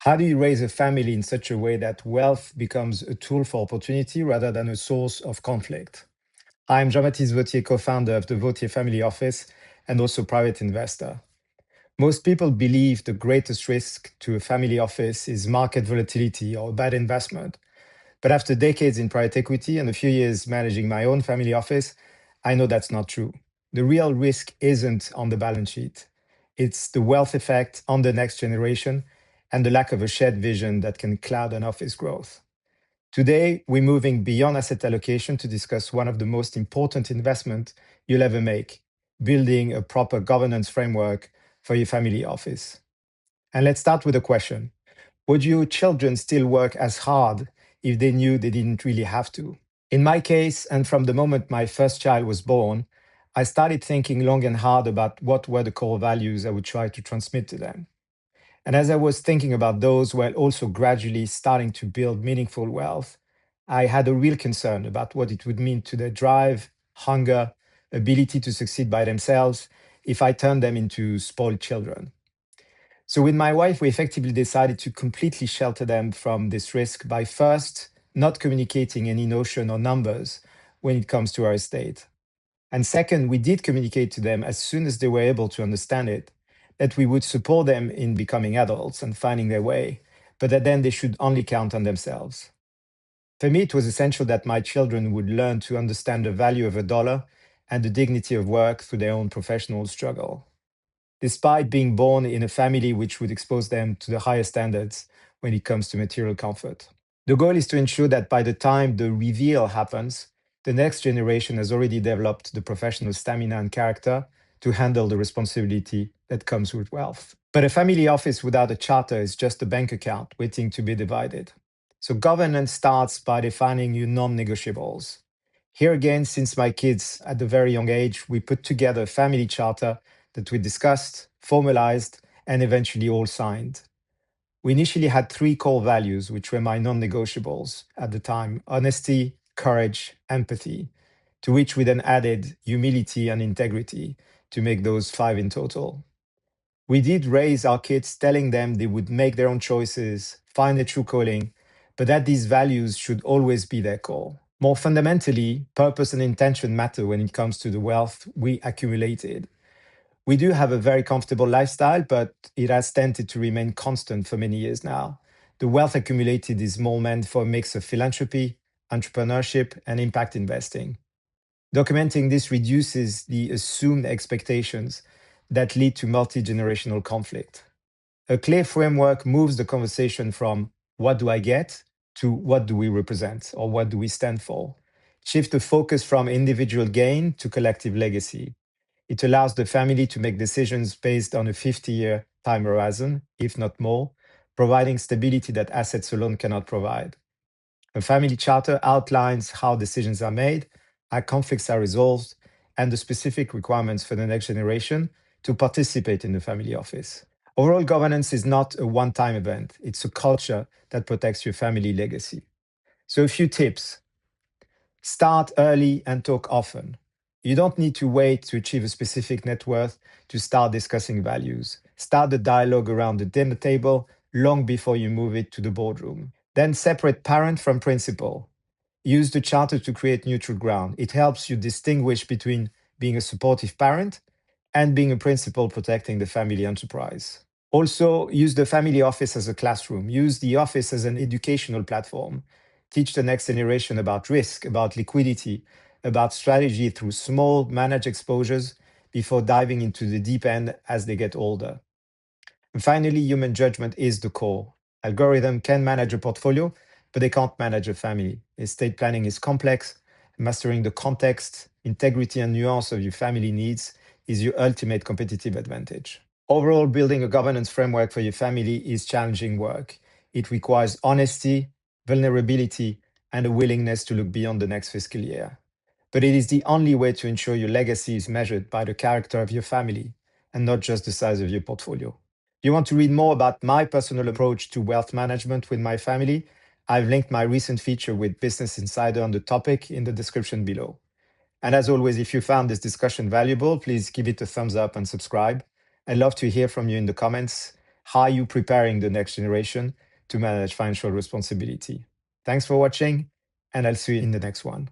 How do you raise a family in such a way that wealth becomes a tool for opportunity rather than a source of conflict? I'm Jean-Baptiste Wautier, co-founder of the Wautier Family Office and also private investor. Most people believe the greatest risk to a family office is market volatility or bad investment. But after decades in private equity and a few years managing my own family office, I know that's not true. The real risk isn't on the balance sheet. It's the wealth effect on the next generation and the lack of a shared vision that can cloud an office growth. Today, we're moving beyond asset allocation to discuss one of the most important investments you'll ever make, building a proper governance framework for your family office. And let's start with a question. Would your children still work as hard if they knew they didn't really have to? In my case, and from the moment my first child was born, I started thinking long and hard about what were the core values I would try to transmit to them. And as I was thinking about those while also gradually starting to build meaningful wealth, I had a real concern about what it would mean to their drive, hunger, ability to succeed by themselves if I turned them into spoiled children. So with my wife, we effectively decided to completely shelter them from this risk by first not communicating any notion or numbers when it comes to our estate. And second, we did communicate to them as soon as they were able to understand it, that we would support them in becoming adults and finding their way, but that then they should only count on themselves. For me, it was essential that my children would learn to understand the value of a dollar and the dignity of work through their own professional struggle, despite being born in a family which would expose them to the highest standards when it comes to material comfort. The goal is to ensure that by the time the reveal happens, the next generation has already developed the professional stamina and character to handle the responsibility that comes with wealth. But a family office without a charter is just a bank account waiting to be divided. So governance starts by defining your non-negotiables. Here again, since my kids at a very young age, we put together a family charter that we discussed, formalized, and eventually all signed. We initially had 3 core values, which were my non-negotiables at the time: honesty, courage, empathy, to which we then added humility and integrity to make those 5 in total. We did raise our kids telling them they would make their own choices, find their true calling, but that these values should always be their core. More fundamentally, purpose and intention matter when it comes to the wealth we accumulated. We do have a very comfortable lifestyle, but it has tended to remain constant for many years now. The wealth accumulated is more meant for a mix of philanthropy, entrepreneurship, and impact investing. Documenting this reduces the assumed expectations that lead to multi-generational conflict. A clear framework moves the conversation from what do I get to what do we represent or what do we stand for. Shift the focus from individual gain to collective legacy. It allows the family to make decisions based on a 50-year time horizon, if not more, providing stability that assets alone cannot provide. A family charter outlines how decisions are made, how conflicts are resolved, and the specific requirements for the next generation to participate in the family office. Overall governance is not a one-time event. It's a culture that protects your family legacy. So a few tips. Start early and talk often. You don't need to wait to achieve a specific net worth to start discussing values. Start the dialogue around the dinner table long before you move it to the boardroom. Then separate parent from principal. Use the charter to create neutral ground. It helps you distinguish between being a supportive parent and being a principal protecting the family enterprise. Also, use the family office as a classroom. Use the office as an educational platform. Teach the next generation about risk, about liquidity, about strategy through small managed exposures before diving into the deep end as they get older. And finally, human judgment is the core. Algorithm can manage a portfolio, but they can't manage a family. Estate planning is complex. Mastering the context, integrity, and nuance of your family needs is your ultimate competitive advantage. Overall, building a governance framework for your family is challenging work. It requires honesty, vulnerability, and a willingness to look beyond the next fiscal year. But it is the only way to ensure your legacy is measured by the character of your family and not just the size of your portfolio. If you want to read more about my personal approach to wealth management with my family, I've linked my recent feature with Business Insider on the topic in the description below. And as always, if you found this discussion valuable, please give it a thumbs up and subscribe. I'd love to hear from you in the comments. How are you preparing the next generation to manage financial responsibility? Thanks for watching, and I'll see you in the next one.